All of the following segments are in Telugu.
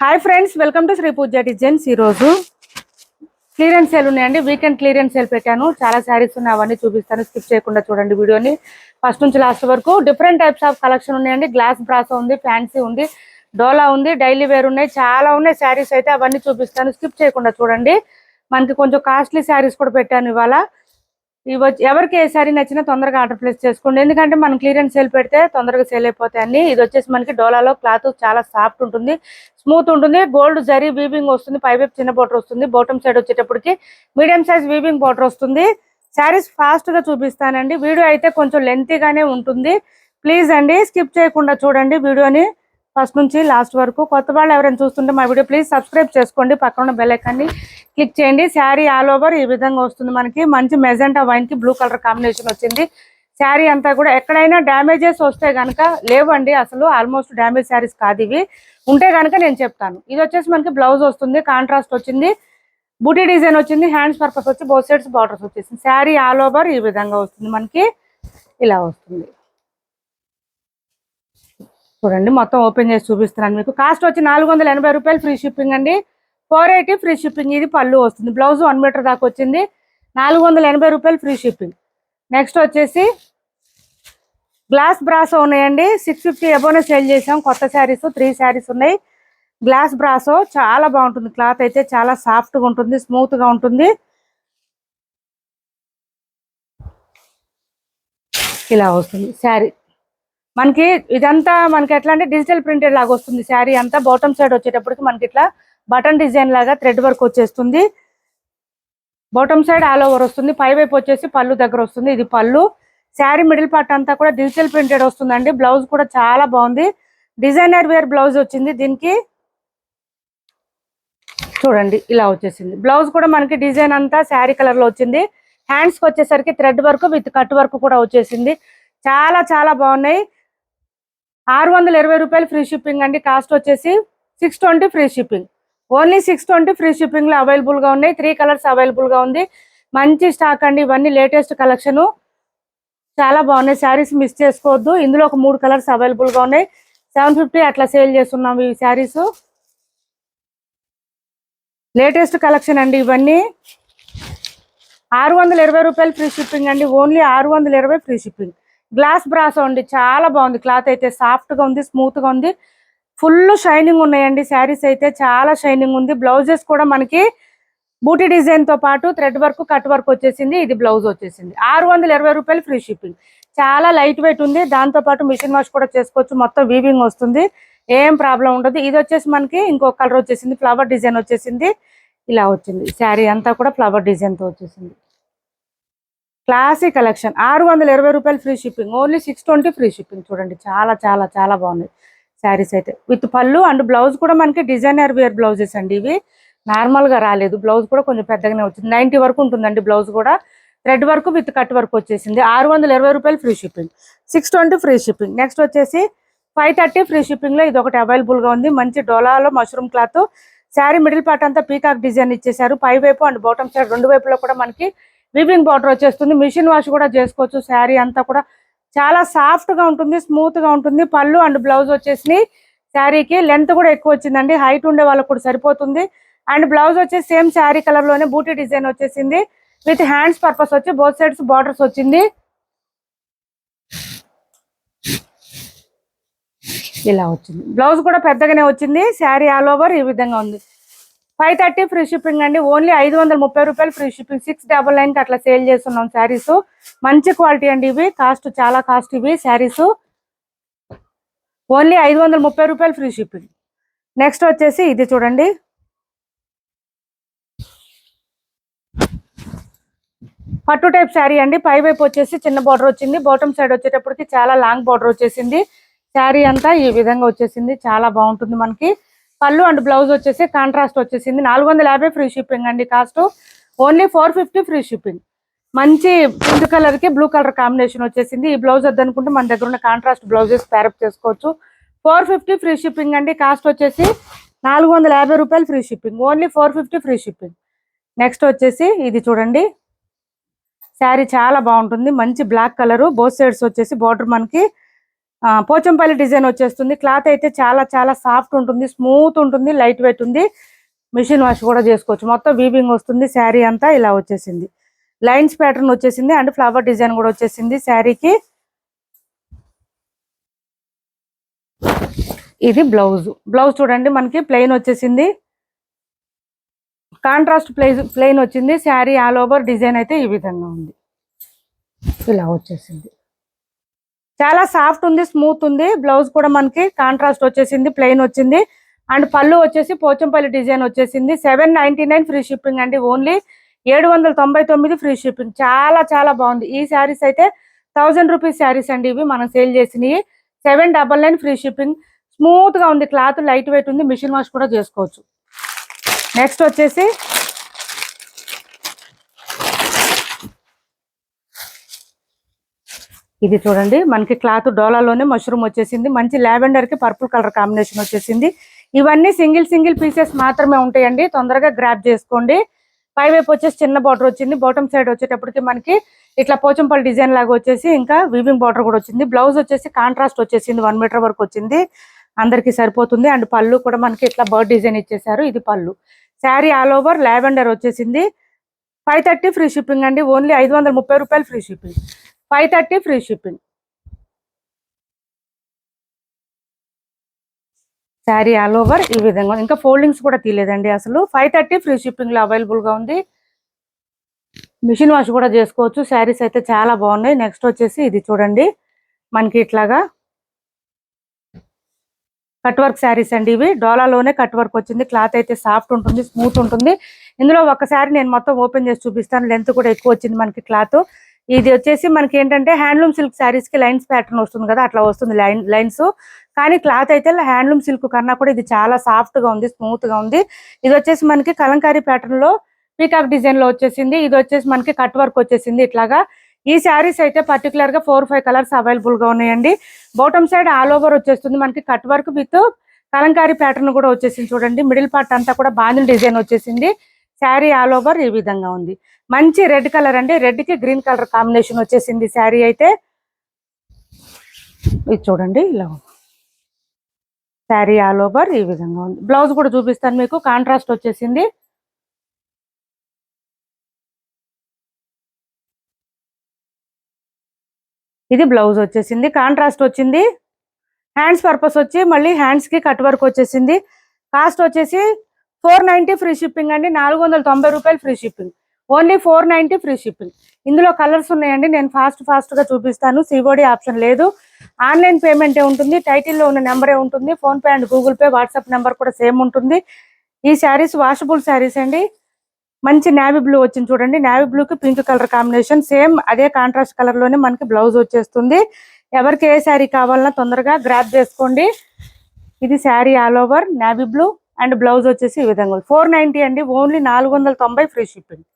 Hi friends, welcome to Shri Pooja designs. ఈరోజు క్లియరెన్స్ సేల్ ఉన్నాయండి. వీకెండ్ క్లియరెన్స్ సేల్ పెట్టాను. చాలా శారీస్ ఉన్నాయి, అవన్నీ చూపిస్తాను. స్కిప్ చేయకుండా చూడండి వీడియోని ఫస్ట్ నుంచి లాస్ట్ వరకు. డిఫరెంట్ టైప్స్ ఆఫ్ కలెక్షన్ ఉన్నాయండి. గ్లాస్ బ్రాసో ఉంది, ఫ్యాన్సీ ఉంది, డోలా ఉంది, డైలీ వేర్ ఉన్నాయి, చాలా ఉన్నాయి శారీస్ అయితే. అవన్నీ చూపిస్తాను, స్కిప్ చేయకుండా చూడండి. మనకి కొంచెం కాస్ట్లీ శారీస్ కూడా పెట్టాను ఇవాళ. ఎవరికి ఏ సారీ నచ్చినా తొందరగా ఆర్డర్ ప్లేస్ చేసుకోండి, ఎందుకంటే మనం క్లియరెన్స్ సేల్ పెడితే తొందరగా సేల్ అయిపోతాయని. ఇది వచ్చేసి మనకి డోలాలో క్లాత్ చాలా సాఫ్ట్ ఉంటుంది, స్మూత్ ఉంటుంది. గోల్డ్ జరీ వీవింగ్ వస్తుంది, పైవైపు చిన్న బోర్డర్ వస్తుంది, బాటమ్ సైడ్ వచ్చేటప్పటికి మీడియం సైజ్ వీవింగ్ బోర్డర్ వస్తుంది. శారీస్ ఫాస్ట్ గా చూపిస్తానండి. వీడియో అయితే కొంచెం లెంతీగానే ఉంటుంది. ప్లీజ్ అండి స్కిప్ చేయకుండా చూడండి వీడియోని ఫస్ట్ నుంచి లాస్ట్ వరకు. కొత్త వాళ్ళు ఎవరైనా చూస్తుంటే మా వీడియో ప్లీజ్ సబ్స్క్రైబ్ చేసుకోండి, పక్కన ఉన్న బెల్ ఐకాన్ని క్లిక్ చేయండి. శారీ ఆల్ ఓవర్ ఈ విధంగా వస్తుంది మనకి. మంచి మెజెంటా వైన్ కి బ్లూ కలర్ కాంబినేషన్ వచ్చింది. శారీ అంతా కూడా ఎక్కడైనా డ్యామేజెస్ వస్తే కనుక లేవండి, అసలు ఆల్మోస్ట్ డ్యామేజ్ శారీస్ కాదు ఇవి. ఉంటే కనుక నేను చెప్తాను. ఇది వచ్చేసి మనకి బ్లౌజ్ వస్తుంది, కాంట్రాస్ట్ వచ్చింది, బూటీ డిజైన్ వచ్చింది, హ్యాండ్స్ పర్పస్ వచ్చి బోత్ సైడ్స్ బార్డర్స్ వచ్చేసింది. శారీ ఆల్ ఓవర్ ఈ విధంగా వస్తుంది మనకి, ఇలా వస్తుంది. చూడండి మొత్తం ఓపెన్ చేసి చూపిస్తున్నాను మీకు. కాస్ట్ వచ్చి 480 రూపాయలు, ఫ్రీ షిప్పింగ్ అండి. 480 ఫ్రీ షిప్పింగ్. ఇది పళ్ళు వస్తుంది, బ్లౌజ్ 1 మీటర్ దాకా వచ్చింది. 480 రూపాయలు ఫ్రీ షిప్పింగ్. నెక్స్ట్ వచ్చేసి గ్లాస్ బ్రాసో ఉన్నాయండి. 650 అబోనే సేల్ చేసాం. కొత్త శారీస్ 3 శారీస్ ఉన్నాయి. గ్లాస్ బ్రాసో చాలా బాగుంటుంది. క్లాత్ అయితే చాలా సాఫ్ట్గా ఉంటుంది, స్మూత్గా ఉంటుంది. ఇలా వస్తుంది శారీ మనకి. ఇదంతా మనకి ఎట్లా అంటే డిజిటల్ ప్రింటెడ్ లాగా వస్తుంది శారీ అంతా. బాటమ్ సైడ్ వచ్చేటప్పటికి మనకి ఇట్లా బటన్ డిజైన్ లాగా థ్రెడ్ వర్క్ వచ్చేస్తుంది. బాటమ్ సైడ్ ఆల్ ఓవర్ వస్తుంది, పై వైపు వచ్చేసి పళ్ళు దగ్గర వస్తుంది. ఇది పళ్ళు. శారీ మిడిల్ పార్ట్ అంతా కూడా డిజిటల్ ప్రింటెడ్ వస్తుందండి. బ్లౌజ్ కూడా చాలా బాగుంది, డిజైనర్ వేర్ బ్లౌజ్ వచ్చింది దీనికి. చూడండి ఇలా వచ్చేసింది. బ్లౌజ్ కూడా మనకి డిజైన్ అంతా శారీ కలర్ లో వచ్చింది. హ్యాండ్స్ కి వచ్చేసరికి thread work with cut work కూడా వచ్చేసింది. చాలా చాలా బాగున్నాయి. 620 రూపాయలు ఫ్రీ షిప్పింగ్ అండి. కాస్ట్ వచ్చేసి 620 free shipping. Only 620 free shipping లో అవైలబుల్ గా ఉన్నాయి. 3 కలర్స్ అవైలబుల్ గా ఉంది. మంచి స్టాక్ అండి, ఇవన్నీ లేటెస్ట్ కలెక్షన్, చాలా బాగున్నాయి. శారీస్ మిస్ చేసుకోవద్దు. ఇందులో ఒక 3 కలర్స్ అవైలబుల్ గా ఉన్నాయి. 750 అట్లా సేల్ చేస్తున్నాం ఈ శారీస్. లేటెస్ట్ కలెక్షన్ అండి ఇవన్నీ. 620 రూపాయలు ఫ్రీ షిప్పింగ్ అండి. Only 620 free shipping. Glass brasso అండి, చాలా బాగుంది. క్లాత్ అయితే సాఫ్ట్ గా ఉంది, స్మూత్ గా ఉంది, ఫుల్ షైనింగ్ ఉన్నాయండి. శారీస్ అయితే చాలా షైనింగ్ ఉంది. బ్లౌజెస్ కూడా మనకి బూటీ డిజైన్ తో పాటు థ్రెడ్ వర్క్ కట్ వర్క్ వచ్చేసింది. ఇది బ్లౌజ్ వచ్చేసింది. 620 రూపాయలు ఫ్రీ షిప్పింగ్. చాలా లైట్ వెయిట్ ఉంది, దాంతో పాటు మిషన్ వాష్ కూడా చేసుకోవచ్చు. మొత్తం వీవింగ్ వస్తుంది, ఏం ప్రాబ్లం ఉండదు. ఇది వచ్చేసి మనకి ఇంకొక కలర్ వచ్చేసింది, ఫ్లవర్ డిజైన్ వచ్చేసింది. ఇలా వచ్చింది శారీ అంతా కూడా ఫ్లవర్ డిజైన్ తో వచ్చేసింది. Classic collection. 620 రూపాయలు free shipping. Only 620 free shipping. చూడండి చాలా చాలా చాలా బాగున్నాయి శారీస్ అయితే. విత్ పళ్ళు అండ్ బ్లౌజ్ కూడా మనకి డిజైనర్ వేర్ బ్లౌజెస్ అండి ఇవి. నార్మల్ గా రాలేదు, బ్లౌజ్ కూడా కొంచెం పెద్దగానే వచ్చింది. 90 వరకు ఉంటుందండి బ్లౌజ్ కూడా. Thread work with cut work వచ్చేసింది. 620 రూపాయలు free shipping, 620 free shipping. Next వచ్చేసి 530 ఫ్రీ షిప్పింగ్ లో ఇది ఒకటి అవైలబుల్ గా ఉంది. మంచి డోలాలో mushroom cloth. Sari middle part అంతా పీకాక్ డిజైన్ ఇచ్చేసారు. పై వైపు అండ్ బాటమ్ సైడ్ రెండు వైపులో కూడా మనకి వీవింగ్ బార్డర్ వచ్చేస్తుంది. మిషన్ వాష్ కూడా చేసుకోవచ్చు. శారీ అంతా కూడా చాలా సాఫ్ట్ గా ఉంటుంది, స్మూత్ గా ఉంటుంది. పళ్ళు అండ్ బ్లౌజ్ వచ్చేసి శారీకి లెంత్ కూడా ఎక్కువ వచ్చిందండి, హైట్ ఉండే వాళ్ళకు కూడా సరిపోతుంది. అండ్ బ్లౌజ్ వచ్చేసి సేమ్ శారీ కలర్ లోనే బూటీ డిజైన్ వచ్చేసింది. విత్ హ్యాండ్స్ పర్పస్ వచ్చి బోత్ సైడ్స్ బార్డర్స్ వచ్చింది. ఇలా వచ్చింది. బ్లౌజ్ కూడా పెద్దగానే వచ్చింది. శారీ ఆల్ ఓవర్ ఈ విధంగా ఉంది. 530 ఫ్రీ షిప్పింగ్ అండి. ఓన్లీ 530 రూపాయలు ఫ్రీ షిప్పింగ్. 699 అట్లా సేల్ చేస్తున్నాం శారీస్. మంచి క్వాలిటీ అండి ఇవి. కాస్ట్ చాలా కాస్ట్ ఇవి శారీస్. ఓన్లీ 530 రూపాయలు ఫ్రీ షిప్పింగ్. నెక్స్ట్ వచ్చేసి ఇది చూడండి, పట్టు టైప్ శారీ అండి. పై వైపు వచ్చేసి చిన్న బార్డర్ వచ్చింది, బాటమ్ సైడ్ వచ్చేటప్పటికి చాలా లాంగ్ బార్డర్ వచ్చేసింది. శారీ అంతా ఈ విధంగా వచ్చేసింది, చాలా బాగుంటుంది మనకి. పళ్ళు అండ్ బ్లౌజ్ వచ్చేసి కాంట్రాస్ట్ వచ్చేసింది. 450 ఫ్రీ షిప్పింగ్ అండి. Cost only 450 free shipping. మంచి పింక్ కలర్ కి బ్లూ కలర్ కాంబినేషన్ వచ్చేసింది. ఈ బ్లౌజ్ వద్దనుకుంటే మన దగ్గర ఉన్న కాంట్రాస్ట్ బ్లౌజెస్ ప్యారప్ చేసుకోవచ్చు. 450 ఫ్రీ షిప్పింగ్ అండి. కాస్ట్ వచ్చేసి 450 రూపాయలు free shipping. Only 450 free shipping. Next వచ్చేసి ఇది చూడండి, శారీ చాలా బాగుంటుంది. మంచి బ్లాక్ కలర్, బోత్ సైడ్స్ వచ్చేసి బార్డర్ మనకి పోచంపల్లి డిజైన్ వచ్చేస్తుంది. క్లాత్ అయితే చాలా చాలా సాఫ్ట్ ఉంటుంది, స్మూత్ ఉంటుంది, లైట్ వెయిట్ ఉంది. మిషన్ వాష్ కూడా చేసుకోవచ్చు. మొత్తం వీవింగ్ వస్తుంది. శారీ అంతా ఇలా వచ్చేసింది. లైన్స్ ప్యాటర్న్ వచ్చేసింది అండ్ ఫ్లవర్ డిజైన్ కూడా వచ్చేసింది శారీకి. ఇది బ్లౌజ్. బ్లౌజ్ చూడండి మనకి ప్లెయిన్ వచ్చేసింది, కాంట్రాస్ట్ ప్లెయిన్ వచ్చింది. శారీ ఆల్ ఓవర్ డిజైన్ అయితే ఈ విధంగా ఉంది, ఇలా వచ్చేసింది. చాలా సాఫ్ట్ ఉంది, స్మూత్ ఉంది. బ్లౌజ్ కూడా మనకి కాంట్రాస్ట్ వచ్చేసింది, ప్లెయిన్ వచ్చింది. అండ్ పళ్ళు వచ్చేసి పోచంపల్లి డిజైన్ వచ్చేసింది. 799 ఫ్రీ షిప్పింగ్ అండి. Only 799 free shipping. చాలా చాలా బాగుంది. ఈ శారీస్ అయితే 1000 రూపీస్ శారీస్ అండి. ఇవి మనం సేల్ చేసినవి. 799 ఫ్రీ షిప్పింగ్. స్మూత్ గా ఉంది క్లాత్, లైట్ వెయిట్ ఉంది, మిషన్ వాష్ కూడా చేసుకోవచ్చు. నెక్స్ట్ వచ్చేసి ఇది చూడండి మనకి క్లాత్ డోలాలోనే మష్రూమ్ వచ్చేసింది. మంచి లావెండర్ కి పర్పుల్ కలర్ కాంబినేషన్ వచ్చేసింది. ఇవన్నీ సింగిల్ పీసెస్ మాత్రమే ఉంటాయండి, తొందరగా గ్రాప్ చేసుకోండి. పై వైపు వచ్చేసి చిన్న బార్డర్ వచ్చింది. బాటమ్ సైడ్ వచ్చేటప్పటికి మనకి ఇట్లా పోచంపల్లి డిజైన్ లాగా వచ్చేసి ఇంకా వీవింగ్ బార్డర్ కూడా వచ్చింది. బ్లౌజ్ వచ్చేసి కాంట్రాస్ట్ వచ్చేసింది, 1 మీటర్ వరకు వచ్చింది, అందరికి సరిపోతుంది. అండ్ పళ్ళు కూడా మనకి ఇట్లా బర్డ్ డిజైన్ ఇచ్చేసారు. ఇది పళ్ళు. శారీ ఆల్ ఓవర్ లావెండర్ వచ్చేసింది. 530 ఫ్రీ షిప్పింగ్ అండి. ఓన్లీ 530 రూపాయలు free shipping. 530 free shipping. Sari all over ఈ విధంగా, ఇంకా ఫోల్డింగ్స్ కూడా తీయలేదండి అసలు. 530 ఫ్రీ షిప్పింగ్ లో అవైలబుల్ గా ఉంది. మిషన్ వాష్ కూడా చేసుకోవచ్చు. శారీస్ అయితే చాలా బాగున్నాయి. నెక్స్ట్ వచ్చేసి ఇది చూడండి మనకి ఇట్లాగా కట్ వర్క్ శారీస్ అండి. ఇవి డోలాలోనే కట్ వర్క్ వచ్చింది. క్లాత్ అయితే సాఫ్ట్ ఉంటుంది, స్మూత్ ఉంటుంది. ఇందులో ఒకసారి నేను మొత్తం ఓపెన్ చేసి చూపిస్తాను. లెంత్ కూడా ఎక్కువ వచ్చింది మనకి క్లాత్. ఇది వచ్చేసి మనకి ఏంటంటే హ్యాండ్లూమ్ సిల్క్ శారీస్ కి లైన్స్ ప్యాటర్న్ వస్తుంది కదా, అట్లా వస్తుంది లైన్స్. కానీ క్లాత్ అయితే హ్యాండ్లూమ్ సిల్క్ కన్నా కూడా ఇది చాలా సాఫ్ట్ గా ఉంది, స్మూత్ గా ఉంది. ఇది వచ్చేసి మనకి కలంకారీ ప్యాటర్న్ లో పీకాక్ డిజైన్ లో వచ్చేసింది. ఇది వచ్చేసి మనకి కట్ వర్క్ వచ్చేసింది ఇట్లాగా. ఈ శారీస్ అయితే పర్టికులర్ గా 4-5 కలర్స్ అవైలబుల్ గా ఉన్నాయండి. బాటమ్ సైడ్ ఆల్ ఓవర్ వచ్చేస్తుంది మనకి cut work with Kalamkari pattern కూడా వచ్చేసింది. చూడండి మిడిల్ పార్ట్ అంతా కూడా బాందిల్ డిజైన్ వచ్చేసింది. శారీ ఆల్ ఓవర్ ఈ విధంగా ఉంది. మంచి రెడ్ కలర్ అండి, రెడ్ కి గ్రీన్ కలర్ కాంబినేషన్ వచ్చేసింది శారీ అయితే. ఇది చూడండి ఇలా శారీ ఆల్ ఓవర్ ఈ విధంగా ఉంది. బ్లౌజ్ కూడా చూపిస్తాను మీకు, కాంట్రాస్ట్ వచ్చేసింది. ఇది బ్లౌజ్ వచ్చేసింది, కాంట్రాస్ట్ వచ్చింది. హ్యాండ్స్ పర్పస్ వచ్చి మళ్ళీ హ్యాండ్స్ కి కట్ వర్క్ వచ్చేసింది. కాస్ట్ వచ్చేసి 490 ఫ్రీ షిప్పింగ్ అండి. 490 రూపాయలు free shipping. Only 490 free shipping. ఇందులో కలర్స్ ఉన్నాయండి, నేను ఫాస్ట్ గా చూపిస్తాను. సిఓడి ఆప్షన్ లేదు, ఆన్లైన్ పేమెంటే ఉంటుంది. టైటిల్లో ఉన్న నెంబరే ఉంటుంది. Phone pay and Google pay, WhatsApp number కూడా సేమ్ ఉంటుంది. ఈ శారీస్ వాషబుల్ శారీస్ అండి. మంచి నేవీ బ్లూ వచ్చింది చూడండి, నేవీ బ్లూ కి పింక్ కలర్ కాంబినేషన్. సేమ్ అదే కాంట్రాస్ట్ కలర్ లోనే మనకి బ్లౌజ్ వచ్చేస్తుంది. ఎవరికి ఏ శారీ కావాలన్నా తొందరగా గ్రాప్ చేసుకోండి. ఇది sari all over navy blue and blouse వచ్చేసి ఈ విధంగా 490 అండి. Only 490 free shipping.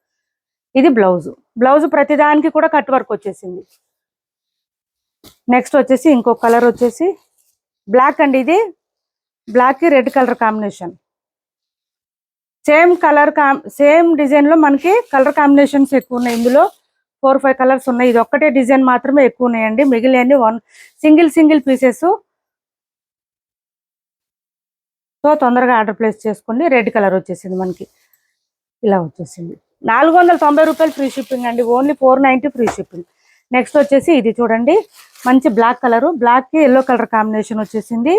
ఇది బ్లౌజ్ ప్రతిదానికి కూడా కట్ వర్క్ వచ్చేసింది. నెక్స్ట్ వచ్చేసి ఇంకో కలర్ వచ్చేసి బ్లాక్ అండి. ఇది బ్లాక్ కి red colour combination. Same colour same design లో మనకి కలర్ కాంబినేషన్స్ ఎక్కువ ఉన్నాయి. ఇందులో 4-5 కలర్స్ ఉన్నాయి. ఇది ఒక్కటే డిజైన్ మాత్రమే ఎక్కువ ఉన్నాయండి, మిగిలినవి సింగిల్ పీసెస్. సో తొందరగా ఆర్డర్ ప్లేస్ చేసుకోండి. రెడ్ కలర్ వచ్చేసింది మనకి, ఇలా వచ్చేసింది. 490 రూపాయలు ఫ్రీ షిప్పింగ్ అండి. Only 490 free shipping. నెక్స్ట్ వచ్చేసి ఇది చూడండి మంచి బ్లాక్ కలర్, బ్లాక్ కి ఎల్లో కలర్ కాంబినేషన్ వచ్చేసింది.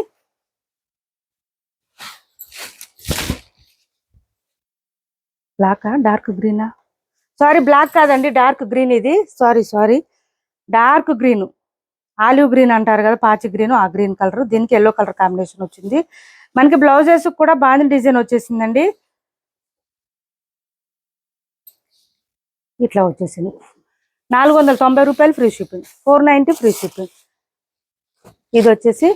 బ్లాక్ డార్క్ గ్రీనా, సారీ బ్లాక్ కాదండి, డార్క్ గ్రీన్. ఇది sorry dark green, olive green అంటారు కదా, పాచి గ్రీన్, ఆ గ్రీన్ కలర్. దీనికి ఎల్లో కలర్ కాంబినేషన్ వచ్చింది. మనకి బ్లౌజెస్ కూడా బాగా డిజైన్ వచ్చేసిందండి, ఇట్లా వచ్చేసింది. 490 రూపాయలు ఫ్రీ షిప్పింగ్. 490 free shipping. ఇది వచ్చేసి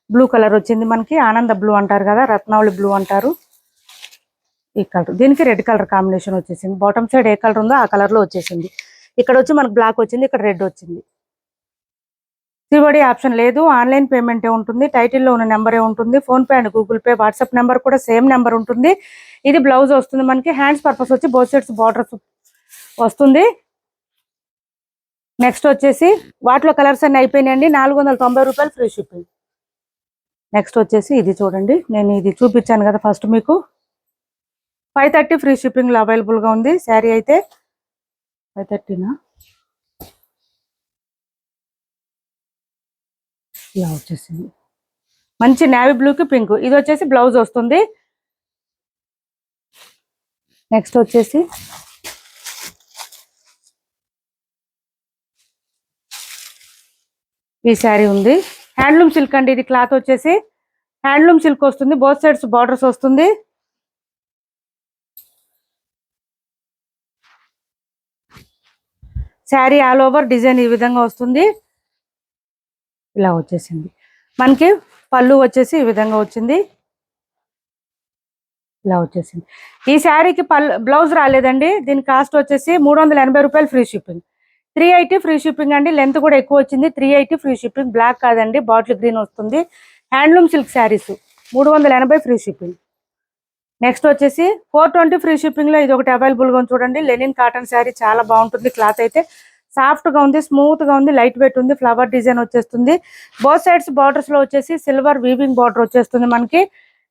బ్లూ కలర్ వచ్చింది మనకి, ఆనంద బ్లూ అంటారు కదా, రత్నావళి బ్లూ అంటారు. ఈ కలర్, దీనికి రెడ్ కలర్ కాంబినేషన్ వచ్చేసింది. బాటమ్ సైడ్ ఏ కలర్ ఉందో ఆ కలర్ లో వచ్చేసింది. ఇక్కడ వచ్చి మనకు బ్లాక్ వచ్చింది, ఇక్కడ రెడ్ వచ్చింది. సిఓడి ఆప్షన్ లేదు, ఆన్లైన్ పేమెంటే ఉంటుంది. టైటిల్లో ఉన్న నెంబరే ఉంటుంది. Phone pay and Google pay, WhatsApp number కూడా సేమ్ నెంబర్ ఉంటుంది. ఇది బ్లౌజ్ వస్తుంది మనకి. హ్యాండ్స్ పర్పస్ వచ్చి బోత్ సైడ్స్ బార్డర్స్ వస్తుంది. నెక్స్ట్ వచ్చేసి వాటిలో కలర్స్ అన్ని అయిపోయినాయండి. 490 రూపాయలు ఫ్రీ షిప్పింగ్. నెక్స్ట్ వచ్చేసి ఇది చూడండి, నేను ఇది చూపించాను కదా ఫస్ట్ మీకు. 530 ఫ్రీ షిప్పింగ్లో అవైలబుల్గా ఉంది. శారీ అయితే 530నా ఇలా వచ్చేసింది. మంచి నేవీ బ్లూకి పింక్. ఇది వచ్చేసి బ్లౌజ్ వస్తుంది. నెక్స్ట్ వచ్చేసి ఈ శారీ ఉంది. హ్యాండ్లూమ్ సిల్క్ అండి. ఇది క్లాత్ వచ్చేసి హ్యాండ్లూమ్ సిల్క్ వస్తుంది. బోత్ సైడ్స్ బార్డర్స్ వస్తుంది. శారీ ఆల్ ఓవర్ డిజైన్ ఈ విధంగా వస్తుంది. ఇలా వచ్చేసింది. మనకి పళ్ళు వచ్చేసి ఈ విధంగా వచ్చింది. ఇలా వచ్చేసింది. ఈ శారీకి బ్లౌజ్ రాలేదండి. దీని కాస్ట్ వచ్చేసి 380 రూపాయలు ఫ్రీ షిప్పింగ్. 380 ఫ్రీ షిప్పింగ్ అండి. లెంత్ కూడా ఎక్కువ వచ్చింది. 380 ఫ్రీ షిప్పింగ్. బ్లాక్ కాదండి, బాటిల్ గ్రీన్ వస్తుంది. Handloom silk saris 380 free shipping. Next వచ్చేసి 420 ఫ్రీ షిప్పింగ్లో ఇది ఒకటి అవైలబుల్గా ఉంది చూడండి. లెనిన్ కాటన్ శారీ చాలా బాగుంటుంది. క్లాత్ అయితే సాఫ్ట్గా ఉంది, స్మూత్గా ఉంది, లైట్ వెయిట్ ఉంది. ఫ్లవర్ డిజైన్ వచ్చేస్తుంది. బోత్ సైడ్స్ బార్డర్స్లో వచ్చేసి సిల్వర్ వీవింగ్ బార్డర్ వచ్చేస్తుంది. మనకి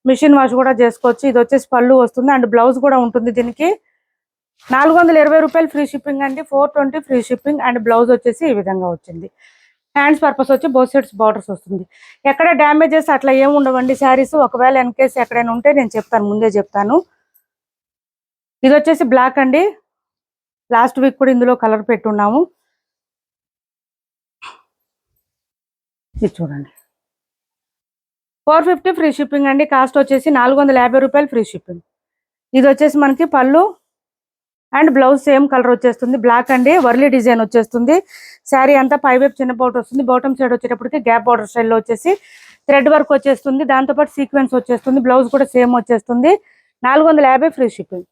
మిషన్ వాష్ కూడా చేసుకోవచ్చు. ఇది వచ్చేసి పళ్ళు వస్తుంది అండ్ బ్లౌజ్ కూడా ఉంటుంది. దీనికి 420 రూపాయలు ఫ్రీ షిప్పింగ్ అండి. 420 ఫ్రీ షిప్పింగ్ అండ్ బ్లౌజ్ వచ్చేసి ఈ విధంగా వచ్చింది. హ్యాండ్స్ పర్పస్ వచ్చి బోత్ సైడ్స్ బార్డర్స్ వస్తుంది. ఎక్కడ డ్యామేజెస్ అట్లా ఏమి ఉండవండి శారీస్. ఒకవేళ ఇన్ కేసు ఎక్కడైనా ఉంటే నేను చెప్తాను, ముందే చెప్తాను. ఇది వచ్చేసి బ్లాక్ అండి. లాస్ట్ వీక్ కూడా ఇందులో కలర్ పెట్టున్నాము. ఇది చూడండి, 450 ఫ్రీ షిప్పింగ్ అండి. కాస్ట్ వచ్చేసి 450 రూపాయలు ఫ్రీ షిప్పింగ్. ఇది వచ్చేసి మనకి పళ్ళు అండ్ బ్లౌజ్ సేమ్ కలర్ వచ్చేస్తుంది. బ్లాక్ అండి, వర్లీ డిజైన్ వచ్చేస్తుంది. శారీ అంతా పై వైపు చిన్న బార్డర్ వస్తుంది. బాటమ్ సైడ్ వచ్చేటప్పటికి గ్యాప్ బార్డర్ స్టైల్లో వచ్చేసి థ్రెడ్ వర్క్ వచ్చేస్తుంది. దాంతోపాటు సీక్వెన్స్ వచ్చేస్తుంది. బ్లౌజ్ కూడా సేమ్ వచ్చేస్తుంది. 450 ఫ్రీ షిప్పింగ్.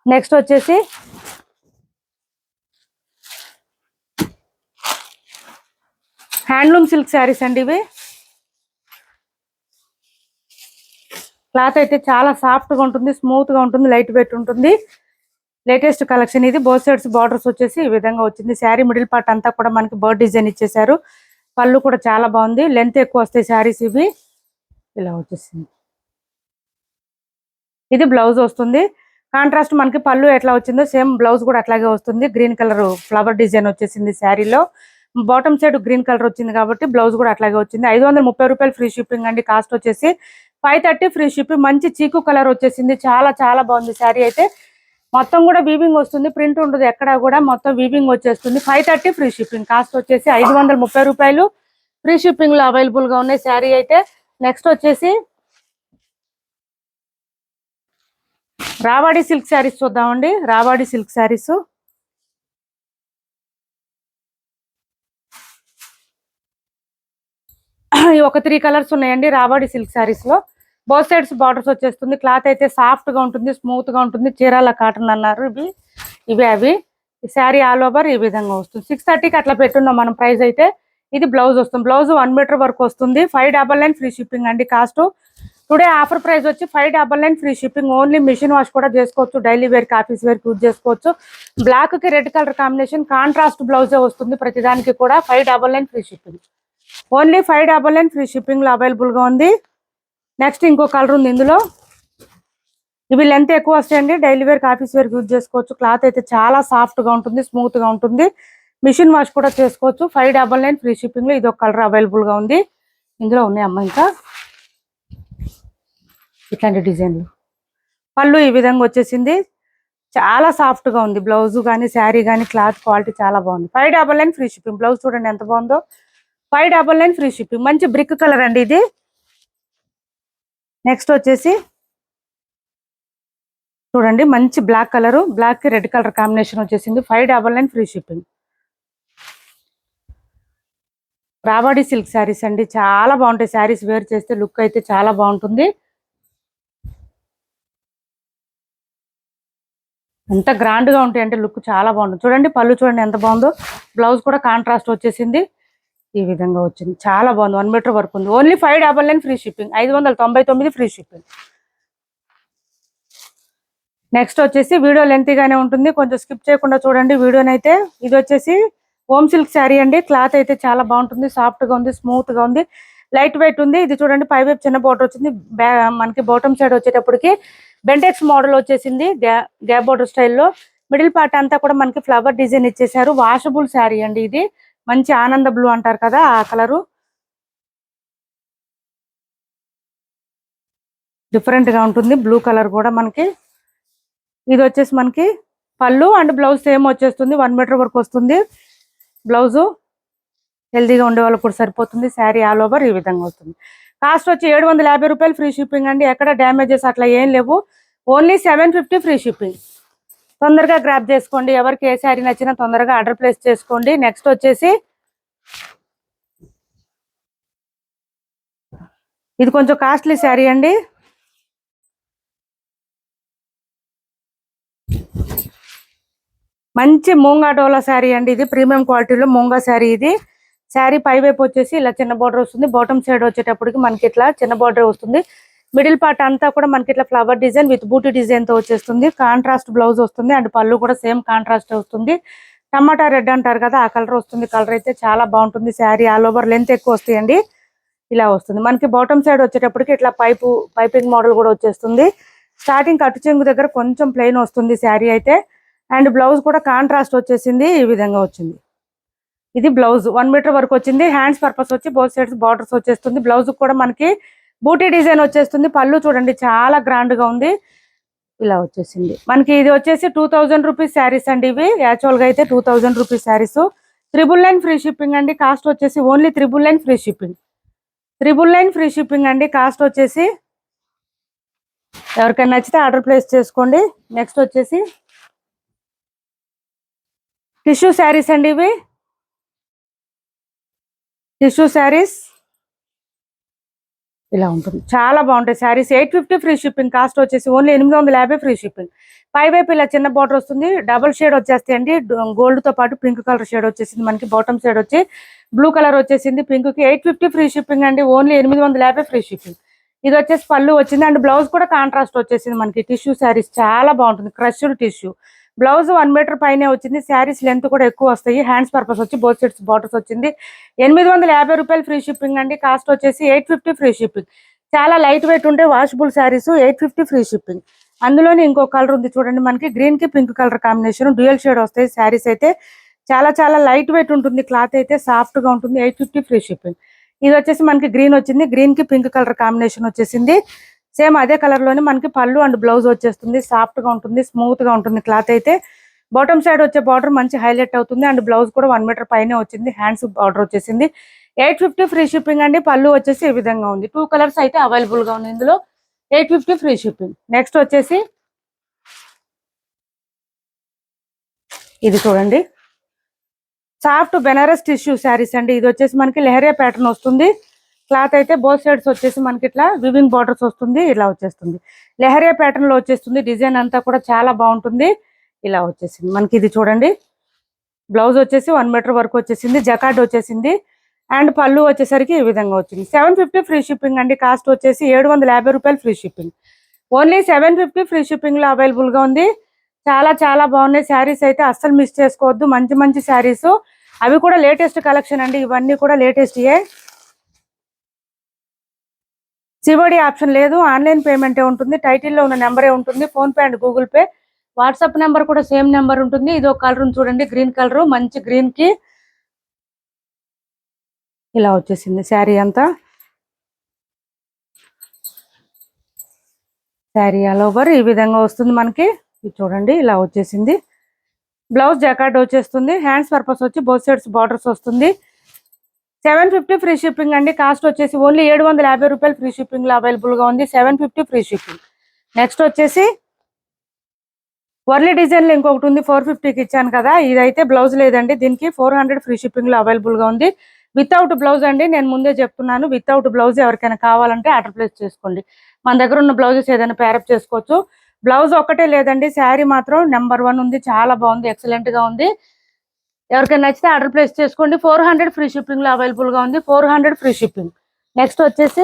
నెక్స్ట్ వచ్చేసి హ్యాండ్లూమ్ సిల్క్ శారీస్ అండి. ఇవి క్లాత్ అయితే చాలా సాఫ్ట్గా ఉంటుంది, స్మూత్గా ఉంటుంది, లైట్ వెయిట్ ఉంటుంది. లేటెస్ట్ కలెక్షన్ ఇది. బోత్ సైడ్స్ బార్డర్స్ వచ్చేసి ఈ విధంగా వచ్చింది. శారీ మిడిల్ పార్ట్ అంతా కూడా మనకి బర్డ్ డిజైన్ ఇచ్చేసారు. పళ్ళు కూడా చాలా బాగుంది. లెంత్ ఎక్కువ వస్తాయి శారీస్ ఇవి. ఇలా వచ్చేసింది. ఇది బ్లౌజ్ వస్తుంది. కాంట్రాస్ట్ మనకి పళ్ళు ఎట్లా వచ్చిందో సేమ్ బ్లౌజ్ కూడా అట్లాగే వస్తుంది. గ్రీన్ కలర్ ఫ్లవర్ డిజైన్ వచ్చేసింది శారీలో. బాటమ్ సైడ్ గ్రీన్ కలర్ వచ్చింది కాబట్టి బ్లౌజ్ కూడా అట్లాగే వచ్చింది. 530 రూపాయలు ఫ్రీ షిప్పింగ్ అండి. కాస్ట్ వచ్చేసి 530 ఫ్రీ షిప్పింగ్. మంచి చీకు కలర్ వచ్చేసింది. చాలా చాలా బాగుంది శారీ అయితే. మొత్తం కూడా వీవింగ్ వస్తుంది, ప్రింట్ ఉండదు ఎక్కడ కూడా, మొత్తం వీవింగ్ వచ్చేస్తుంది. 530 ఫ్రీ షిప్పింగ్. కాస్ట్ వచ్చేసి 530 రూపాయలు ఫ్రీ షిప్పింగ్ లో అవైలబుల్ గా ఉన్నాయి శారీ అయితే. నెక్స్ట్ వచ్చేసి రావాడి సిల్క్ శారీస్ చూద్దామండి. రావాడి సిల్క్ శారీస్ ఒక 3 కలర్స్ ఉన్నాయండి రావాడి సిల్క్ శారీస్ లో. బోత్ సైడ్స్ బార్డర్స్ వచ్చేస్తుంది. క్లాత్ అయితే సాఫ్ట్ గా ఉంటుంది, స్మూత్ గా ఉంటుంది. చీరాల కాటన్ అన్నారు ఇవి అవి. శారీ ఆల్ ఓవర్ ఈ విధంగా వస్తుంది. 630కి అట్లా పెట్టున్నాం మనం ప్రైస్ అయితే. ఇది బ్లౌజ్ వస్తుంది. బ్లౌజ్ 1 మీటర్ వరకు వస్తుంది. 599 ఫ్రీ షిప్పింగ్ అండి. కాస్ట్ టుడే ఆఫర్ ప్రైస్ వచ్చి 599 free shipping. Only machine wash కూడా చేసుకోవచ్చు. డైలీ వేర్ కి, ఆఫీస్ వేర్ కి యూజ్ చేసుకోవచ్చు. బ్లాక్ కి రెడ్ కలర్ కాంబినేషన్ కాంట్రాస్ట్ బ్లౌజే వస్తుంది ప్రతిదానికి కూడా. 599 free shipping. Only 599 free shipping లో అవైలబుల్ గా ఉంది. నెక్స్ట్ ఇంకో కలర్ ఉంది ఇందులో. ఇవి లెంత్ ఎక్కువ వస్తాయండి. డైలీ వేర్ కి, ఆఫీస్ వేర్ కి యూజ్ చేసుకోవచ్చు. క్లాత్ అయితే చాలా సాఫ్ట్ గా ఉంటుంది, స్మూత్ గా ఉంటుంది. మిషన్ వాష్ కూడా చేసుకోవచ్చు. 599 ఫ్రీ షిప్పింగ్ లో ఇది ఒక కలర్ అవైలబుల్ గా ఉంది. ఇందులో ఉన్నాయమ్మా ఇంకా ఇట్లాంటి డిజైన్లు. పళ్ళు ఈ విధంగా వచ్చేసింది. చాలా సాఫ్ట్ గా ఉంది. బ్లౌజ్ కానీ, శారీ కానీ, క్లాత్ క్వాలిటీ చాలా బాగుంది. 599 ఫ్రీ షిప్పింగ్. బ్లౌజ్ చూడండి ఎంత బాగుందో. 599 ఫ్రీ షిప్పింగ్. మంచి బ్రిక్ కలర్ అండి ఇది. నెక్స్ట్ వచ్చేసి చూడండి, మంచి బ్లాక్ కలర్, బ్లాక్ కి రెడ్ కలర్ కాంబినేషన్ వచ్చేసింది. 599 ఫ్రీ షిప్పింగ్. రావాడి సిల్క్ శారీస్ అండి. చాలా బాగుంటాయి శారీస్. వేర్ చేస్తే లుక్ అయితే చాలా బాగుంటుంది. ఎంత గ్రాండ్ గా ఉంటాయి అంటే లుక్ చాలా బాగుంటుంది. చూడండి పళ్ళు చూడండి ఎంత బాగుందో. బ్లౌజ్ కూడా కాంట్రాస్ట్ వచ్చేసింది. ఈ విధంగా వచ్చింది. చాలా బాగుంది. 1 మీటర్ వరకు ఉంది. Only 599 free shipping. 599 free shipping. Next వచ్చేసి వీడియో లెంతీగానే ఉంటుంది, కొంచెం స్కిప్ చేయకుండా చూడండి వీడియోనైతే. ఇది వచ్చేసి హోమ్ సిల్క్ శారీ అండి. క్లాత్ అయితే చాలా బాగుంటుంది, సాఫ్ట్ గా ఉంది, స్మూత్ గా ఉంది, లైట్ వెయిట్ ఉంది. ఇది చూడండి పై వైపు చిన్న బోర్డర్ వచ్చింది, మనకి బాటమ్ సైడ్ వచ్చేటప్పటికి బెంటెక్స్ మోడల్ వచ్చేసింది గ్యాప్ బోర్డర్ స్టైల్లో. మిడిల్ పార్ట్ అంతా కూడా మనకి ఫ్లవర్ డిజైన్ ఇచ్చేసారు. వాషబుల్ శారీ అండి ఇది, మంచి ఆనంద బ్లూ అంటారు కదా ఆ కలరు, డిఫరెంట్ గా ఉంటుంది బ్లూ కలర్ కూడా మనకి. ఇది వచ్చేసి మనకి పళ్ళు అండ్ బ్లౌజ్ సేమ్ వచ్చేస్తుంది, 1 మీటర్ వరకు వస్తుంది బ్లౌజు. హెల్దీగా ఉండే వాళ్ళకి కూడా సరిపోతుంది. శారీ ఆల్ ఓవర్ ఈ విధంగా వస్తుంది. కాస్ట్ వచ్చి 750 రూపాయలు, ఫ్రీ షిప్పింగ్ అండి. ఎక్కడ డ్యామేజెస్ అట్లా ఏం లేవు, ఓన్లీ 750 ఫ్రీ షిప్పింగ్. తొందరగా గ్రాప్ చేసుకోండి, ఎవరికి ఏ శారీ నచ్చినా తొందరగా ఆర్డర్ ప్లేస్ చేసుకోండి. నెక్స్ట్ వచ్చేసి ఇది కొంచెం కాస్ట్లీ శారీ అండి. మంచి మూంగా డోలా శారీ అండి, ఇది ప్రీమియం క్వాలిటీలో మూంగా శారీ. ఇది శారీ పై వైపు వచ్చేసి ఇలా చిన్న బార్డర్ వస్తుంది, బాటమ్ సైడ్ వచ్చేటప్పటికి మనకి ఇట్లా చిన్న బార్డర్ వస్తుంది. మిడిల్ పార్ట్ అంతా కూడా మనకి ఇట్లా ఫ్లవర్ డిజైన్ విత్ బూటీ డిజైన్ తో వచ్చేస్తుంది. కాంట్రాస్ట్ బ్లౌజ్ వస్తుంది అండ్ పళ్ళు కూడా సేమ్ కాంట్రాస్ట్ వస్తుంది. టమాటా రెడ్ అంటారు కదా ఆ కలర్ వస్తుంది. కలర్ అయితే చాలా బాగుంటుంది. శారీ ఆల్ ఓవర్ లెంత్ ఎక్కువ వస్తాయండి, ఇలా వస్తుంది. మనకి బాటమ్ సైడ్ వచ్చేటప్పటికి ఇట్లా పైపింగ్ మోడల్ కూడా వచ్చేస్తుంది. స్టార్టింగ్ కట్టు చెంగు దగ్గర కొంచెం ప్లెయిన్ వస్తుంది శారీ అయితే, అండ్ బ్లౌజ్ కూడా కాంట్రాస్ట్ వచ్చేసింది, ఈ విధంగా వచ్చింది. ఇది బ్లౌజ్ 1 మీటర్ వరకు వచ్చింది. హ్యాండ్స్ పర్పస్ వచ్చి బోత్ సైడ్స్ బార్డర్స్ వచ్చేస్తుంది. బ్లౌజ్ కూడా మనకి బూటీ డిజైన్ వచ్చేస్తుంది. పళ్ళు చూడండి చాలా గ్రాండ్ గా ఉంది, ఇలా వచ్చేసింది. మనకి ఇది వచ్చేసి 2000 రూపీస్ శారీస్ అండి. ఇవి యాక్చువల్ గా అయితే 2000 రూపీస్ శారీస్. 999 ఫ్రీ షిప్పింగ్ అండి. కాస్ట్ వచ్చేసి only 999 free shipping. 999 free shipping అండి. కాస్ట్ వచ్చేసి ఎవరికైనా నచ్చితే ఆర్డర్ ప్లేస్ చేసుకోండి. నెక్స్ట్ వచ్చేసి టిష్యూ శారీస్ అండి. ఇవి టిష్యూ శారీస్ ఇలా ఉంటుంది, చాలా బాగుంటాయి శారీస్. 850 free shipping. కాస్ట్ వచ్చేసి ఓన్లీ 850 ఫ్రీ షిప్పింగ్. పై వైపు ఇలా చిన్న బార్డర్ వస్తుంది, డబుల్ షేడ్ వచ్చేస్తాయి అండి. గోల్డ్ తో పాటు పింక్ కలర్ షేడ్ వచ్చేసింది. మనకి బాటమ్ సైడ్ వచ్చి బ్లూ కలర్ వచ్చేసింది పింక్ కి. 850 ఫ్రీ షిప్పింగ్ అండి, ఓన్లీ 850 ఫ్రీ షిప్పింగ్. ఇది వచ్చేసి పళ్ళు వచ్చింది అండ్ బ్లౌజ్ కూడా కాంట్రాస్ట్ వచ్చేసింది. మనకి టిష్యూ శారీస్ చాలా బాగుంటుంది, క్రష్డ్ టిష్యూ. బ్లౌజ్ 1 మీటర్ పైనే వచ్చింది. శారీస్ లెంత్ కూడా ఎక్కువ వస్తాయి. హ్యాండ్స్ పర్పస్ వచ్చి బోత్ సైడ్స్ బార్డర్స్ వచ్చింది. 850 రూపాయలు ఫ్రీ షిప్పింగ్ అండి. కాస్ట్ వచ్చేసి 850 ఫ్రీ షిప్పింగ్. చాలా లైట్ వెయిట్ ఉంటే వాషబుల్ శారీస్, 850 ఫ్రీ షిప్పింగ్. అందులోనే ఇంకో కలర్ ఉంది చూడండి, మనకి గ్రీన్ కి pink colour combination, dual shade వస్తాయి. శారీస్ అయితే చాలా చాలా లైట్ వెయిట్ ఉంటుంది, క్లాత్ అయితే సాఫ్ట్ గా ఉంటుంది. 850 ఫ్రీ షిప్పింగ్. ఇది వచ్చేసి మనకి గ్రీన్ వచ్చింది, గ్రీన్ కి పింక్ కలర్ కాంబినేషన్ వచ్చేసింది. సేమ్ అదే కలర్ లోనే మనకి పళ్ళు అండ్ బ్లౌజ్ వచ్చేస్తుంది. సాఫ్ట్ గా ఉంటుంది, స్మూత్ గా ఉంటుంది క్లాత్ అయితే. బాటమ్ సైడ్ వచ్చే బార్డర్ మంచి హైలైట్ అవుతుంది అండ్ బ్లౌజ్ కూడా 1 మీటర్ పైనే వచ్చింది. హ్యాండ్స్ బార్డర్ వచ్చేసింది. 850 ఫ్రీ షిప్పింగ్ అండి. పళ్ళు వచ్చేసి ఈ విధంగా ఉంది. 2 కలర్స్ అయితే అవైలబుల్ గా ఉంది ఇందులో. 850 ఫ్రీ షిప్పింగ్. నెక్స్ట్ వచ్చేసి ఇది చూడండి, సాఫ్ట్ బెనారస్ టిష్యూ శారీస్ అండి. ఇది వచ్చేసి మనకి లెహరియా ప్యాటర్న్ వస్తుంది. క్లాత్ అయితే బోత్ సైడ్స్ వచ్చేసి మనకి ఇట్లా వివింగ్ బార్డర్స్ వస్తుంది, ఇలా వచ్చేస్తుంది. లెహరియా ప్యాటర్న్ లో వచ్చేస్తుంది. డిజైన్ అంతా కూడా చాలా బాగుంటుంది, ఇలా వచ్చేసింది. మనకి ఇది చూడండి, బ్లౌజ్ వచ్చేసి 1 మీటర్ వరకు వచ్చేసింది, జకార్డ్ వచ్చేసింది అండ్ పళ్ళు వచ్చేసరికి ఈ విధంగా వచ్చింది. 750 ఫ్రీ షిప్పింగ్ అండి. కాస్ట్ వచ్చేసి 750 రూపాయలు free shipping. Only 750 free shipping లో అవైలబుల్ గా ఉంది. చాలా చాలా బాగున్నాయి శారీస్ అయితే, అస్సలు మిస్ చేసుకోవద్దు. మంచి మంచి శారీస్, అవి కూడా లేటెస్ట్ కలెక్షన్ అండి. ఇవన్నీ కూడా లేటెస్ట్. సిఓడి ఆప్షన్ లేదు, ఆన్లైన్ పేమెంటే ఉంటుంది. టైటిల్లో ఉన్న నెంబరే ఉంటుంది, phone pay and Google pay. WhatsApp number కూడా సేమ్ నెంబర్ ఉంటుంది. ఇది ఒక కలర్ చూడండి, గ్రీన్ కలర్, మంచి గ్రీన్ కి ఇలా వచ్చేసింది శారీ అంతా. శారీ ఆల్ ఓవర్ ఈ విధంగా వస్తుంది మనకి. ఇది చూడండి, ఇలా వచ్చేసింది. బ్లౌజ్ జకార్డ్ వచ్చేస్తుంది. హ్యాండ్స్ పర్పస్ వచ్చి బోత్ సైడ్స్ బార్డర్స్ వస్తుంది. 750 ఫ్రీ షిప్పింగ్ అండి. కాస్ట్ వచ్చేసి ఓన్లీ 750 రూపాయలు ఫ్రీ షిప్పింగ్ లో అవైలబుల్ గా ఉంది. 750 ఫ్రీ షిప్పింగ్. నెక్స్ట్ వచ్చేసి వర్లీ డిజైన్ లో ఇంకొకటి ఉంది, 450కి ఇచ్చాను కదా. ఇదైతే బ్లౌజ్ లేదండి, దీనికి 400 ఫ్రీ షిప్పింగ్ లో అవైలబుల్ గా ఉంది. వితౌట్ బ్లౌజ్ అండి, నేను ముందే చెప్తున్నాను. వితౌట్ బ్లౌజ్ ఎవరికైనా కావాలంటే ఆర్డర్ ప్లేస్ చేసుకోండి. మన దగ్గర ఉన్న బ్లౌజెస్ ఏదైనా పేరప్ చేసుకోవచ్చు. బ్లౌజ్ ఒక్కటే లేదండి, శారీ మాత్రం నెంబర్ 1 ఉంది, చాలా బాగుంది, ఎక్సలెంట్ గా ఉంది. ఎవరికైనా నచ్చితే ఆర్డర్ ప్లేస్ చేసుకోండి. 400 ఫ్రీ షిప్పింగ్ లో అవైలబుల్ గా ఉంది. 400 ఫ్రీ షిప్పింగ్. నెక్స్ట్ వచ్చేసి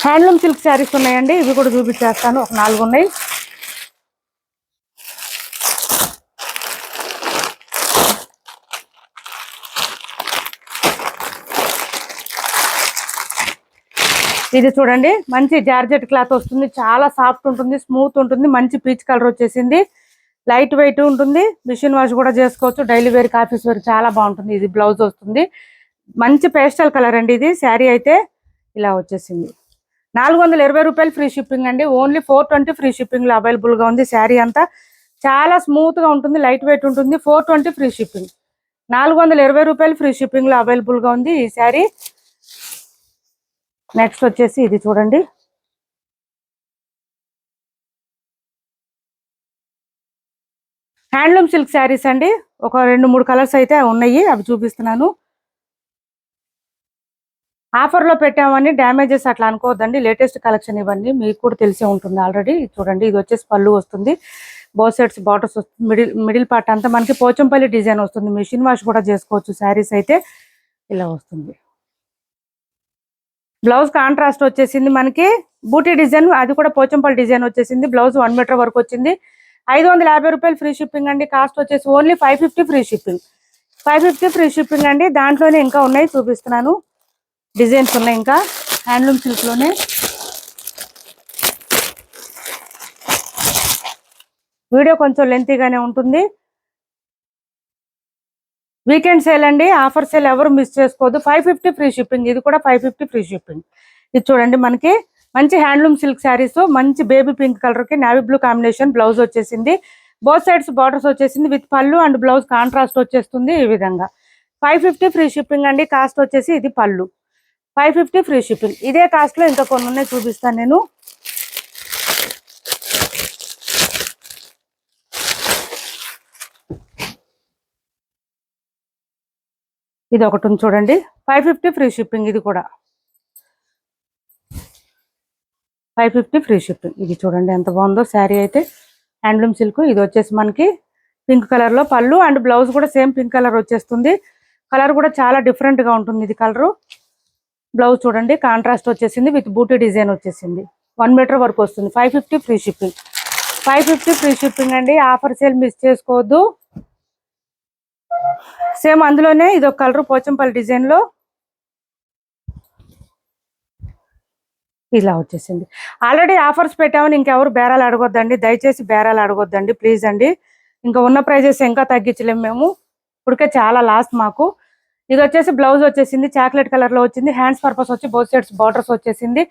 హ్యాండ్లూమ్ సిల్క్ శారీస్ ఉన్నాయండి, ఇవి కూడా చూపించేస్తాను. ఒక 4 ఉన్నాయి. ఇది చూడండి, మంచి జార్జెట్ క్లాత్ వస్తుంది, చాలా సాఫ్ట్ ఉంటుంది, స్మూత్ ఉంటుంది, మంచి పీచ్ కలర్ వచ్చేసింది, లైట్ వెయిట్ ఉంటుంది, మిషన్ వాష్ కూడా చేసుకోవచ్చు, డైలీ వేర్ ఆఫీస్ వేర్ చాలా బాగుంటుంది. ఇది బ్లౌజ్ వస్తుంది, మంచి పేస్టల్ కలర్ అండి. ఇది శారీ అయితే ఇలా వచ్చేసింది. 420 రూపాయలు ఫ్రీ షిప్పింగ్ అండి. ఓన్లీ 420 ఫ్రీ షిప్పింగ్ లో అవైలబుల్ గా ఉంది. శారీ అంతా చాలా స్మూత్ గా ఉంటుంది, లైట్ వెయిట్ ఉంటుంది. 420 ఫ్రీ షిప్పింగ్, 420 రూపాయలు ఫ్రీ షిప్పింగ్ లో అవైలబుల్ గా ఉంది ఈ శారీ. నెక్స్ట్ వచ్చేసి ఇది చూడండి, హ్యాండ్లూమ్ సిల్క్ శారీస్ అండి. ఒక 2-3 కలర్స్ అయితే ఉన్నాయి, అవి చూపిస్తున్నాను. ఆఫర్లో పెట్టామని డ్యామేజెస్ అట్లా అనుకోవద్దండి, లేటెస్ట్ కలెక్షన్ ఇవన్నీ మీకు కూడా తెలిసే ఉంటుంది ఆల్రెడీ. చూడండి, ఇది వచ్చేసి పళ్ళు వస్తుంది, బోత్ సైడ్స్ బార్డర్స్ వస్తుంది, మిడిల్ పార్ట్ అంతా మనకి పోచంపల్లి డిజైన్ వస్తుంది, మిషన్ వాష్ కూడా చేసుకోవచ్చు. శారీస్ అయితే ఇలా వస్తుంది. బ్లౌజ్ కాంట్రాస్ట్ వచ్చేసింది మనకి, బూటీ డిజైన్, అది కూడా పోచంపల్లి డిజైన్ వచ్చేసింది. బ్లౌజ్ 1 మీటర్ వరకు వచ్చింది. 550 రూపాయలు ఫ్రీ షిప్పింగ్ అండి. కాస్ట్ వచ్చేసి only 550 free shipping, 550 free shipping అండి. దాంట్లోనే ఇంకా ఉన్నాయి, చూపిస్తున్నాను. డిజైన్స్ ఉన్నాయి ఇంకా హ్యాండ్లూమ్ సిల్క్ లోనే. వీడియో కొంచెం లెంతీగానే ఉంటుంది. వీకెండ్ సేల్ అండి, ఆఫర్ సేల్ ఎవరు మిస్ చేసుకోవద్దు. 550 ఫ్రీ షిప్పింగ్, ఇది కూడా 550 ఫ్రీ షిప్పింగ్. ఇది చూడండి, మనకి మంచి హ్యాండ్లూమ్ సిల్క్ శారీస్, మంచి బేబీ పింక్ కలర్ కి నావీ బ్లూ కాంబినేషన్ బ్లౌజ్ వచ్చేసింది. బోత్ సైడ్స్ బార్డర్స్ వచ్చేసింది, విత్ పళ్ళు అండ్ బ్లౌజ్ కాంట్రాస్ట్ వచ్చేస్తుంది. ఈ విధంగా 550 ఫ్రీ షిప్పింగ్ అండి. కాస్ట్ వచ్చేసి ఇది పళ్ళు, 550 ఫ్రీ షిప్పింగ్. ఇదే కాస్ట్ లో ఇంకా కొన్ని ఉన్నాయి, చూపిస్తాను నేను. ఇది ఒకటి ఉంది చూడండి, 550 ఫ్రీ షిప్పింగ్. ఇది కూడా 550 ఫ్రీ షిప్పింగ్. ఇది చూడండి ఎంత బాగుందో శారీ అయితే, హ్యాండ్లూమ్ సిల్క్. ఇది వచ్చేసి మనకి పింక్ కలర్ లో పళ్ళు అండ్ బ్లౌజ్ కూడా సేమ్ పింక్ కలర్ వచ్చేస్తుంది. కలర్ కూడా చాలా డిఫరెంట్ గా ఉంటుంది ఇది కలరు. బ్లౌజ్ చూడండి కాంట్రాస్ట్ వచ్చేసింది, విత్ బూటీ డిజైన్ వచ్చేసింది. 1 మీటర్ వరకు వస్తుంది. 550 ఫ్రీ షిప్పింగ్, 550 ఫ్రీ షిప్పింగ్ అండి. ఆఫర్ సేల్ మిస్ చేసుకోవద్దు. సేమ్ అందులోనే ఇది ఒక కలర్ పోచంపల్లి డిజైన్ లో ఇలా వచ్చేసింది. ఆల్రెడీ ఆఫర్స్ పెట్టామని ఇంకెవరు బేరాలు అడగొద్దండి, దయచేసి బేరాలు అడగొద్దండి ప్లీజ్ అండి. ఇంకా ఉన్న ప్రైజెస్ ఇంకా తగ్గించలేము మేము, ఇప్పటికే చాలా లాస్ట్ మాకు. ఇది వచ్చేసి బ్లౌజ్ వచ్చేసింది, చాక్లెట్ కలర్ లో వచ్చింది, హ్యాండ్స్ పర్పస్ వచ్చి బోత్ సైడ్స్ బార్డర్స్ వచ్చేసింది,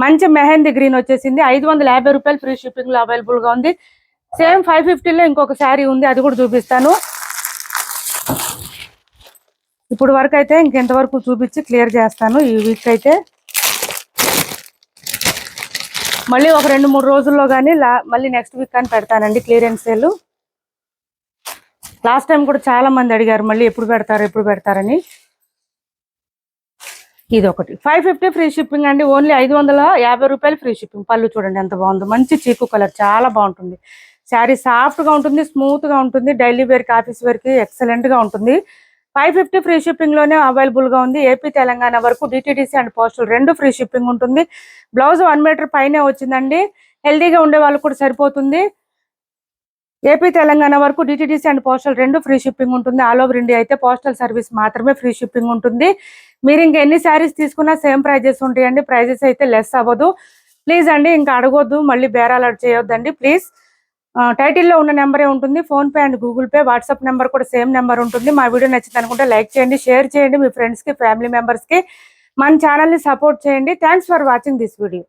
మంచి మెహందీ గ్రీన్ వచ్చేసింది. 550 రూపాయలు ఫ్రీ షిప్పింగ్ లో అవైలబుల్ గా ఉంది. సేమ్ 550 లో ఇంకొక శారీ ఉంది, అది కూడా చూపిస్తాను. ఇప్పుడు వరకు అయితే ఇంకెంతవరకు చూపించి క్లియర్ చేస్తాను. ఈ వీక్ అయితే మళ్ళీ ఒక 2-3 రోజుల్లో కానీ మళ్ళీ నెక్స్ట్ వీక్ కానీ పెడతానండి క్లియరెన్స్ సేల్. లాస్ట్ టైం కూడా చాలా మంది అడిగారు మళ్ళీ ఎప్పుడు పెడతారని. ఇది ఒకటి 550 ఫ్రీ షిప్పింగ్ అండి. ఓన్లీ 550 రూపాయలు ఫ్రీ షిప్పింగ్. పళ్ళు చూడండి ఎంత బాగుందో, మంచి చీకు కలర్, చాలా బాగుంటుంది శారీ. సాఫ్ట్ గా ఉంటుంది, స్మూత్ గా ఉంటుంది, డైలీ వేర్ కి ఆఫీస్ వేర్ కి ఎక్సలెంట్ గా ఉంటుంది. 550 ఫ్రీ షిప్పింగ్ లోనే అవైలబుల్ గా ఉంది. ఏపీ తెలంగాణ వరకు DTDC and postal 2 free shipping ఉంటుంది. బ్లౌజ్ 1 మీటర్ పైనే వచ్చిందండి, హెల్దీగా ఉండే వాళ్ళు కూడా సరిపోతుంది. ఏపీ తెలంగాణ వరకు DTDC and postal 2 free shipping ఉంటుంది. ఆల్ ఓవర్ ఇండియా అయితే పోస్టల్ సర్వీస్ మాత్రమే ఫ్రీ షిప్పింగ్ ఉంటుంది. మీరు ఇంకా ఎన్ని శారీస్ తీసుకున్నా సేమ్ ప్రైజెస్ ఉంటాయండి, ప్రైజెస్ అయితే లెస్ అవ్వదు. ప్లీజ్ అండి ఇంకా అడగొద్దు, మళ్ళీ బేరాలు చేయొద్దండి ప్లీజ్. టైటిల్లో ఉన్న నెంబరే ఉంటుంది, PhonePe and Google pay, WhatsApp number కూడా సేమ్ నెంబర్ ఉంటుంది. మా వీడియో నచ్చింది అనుకుంటే లైక్ చేయండి, షేర్ చేయండి మీ ఫ్రెండ్స్కి, ఫ్యామిలీ మెంబర్స్కి. మన ఛానల్ని సపోర్ట్ చేయండి. Thanks for watching this video.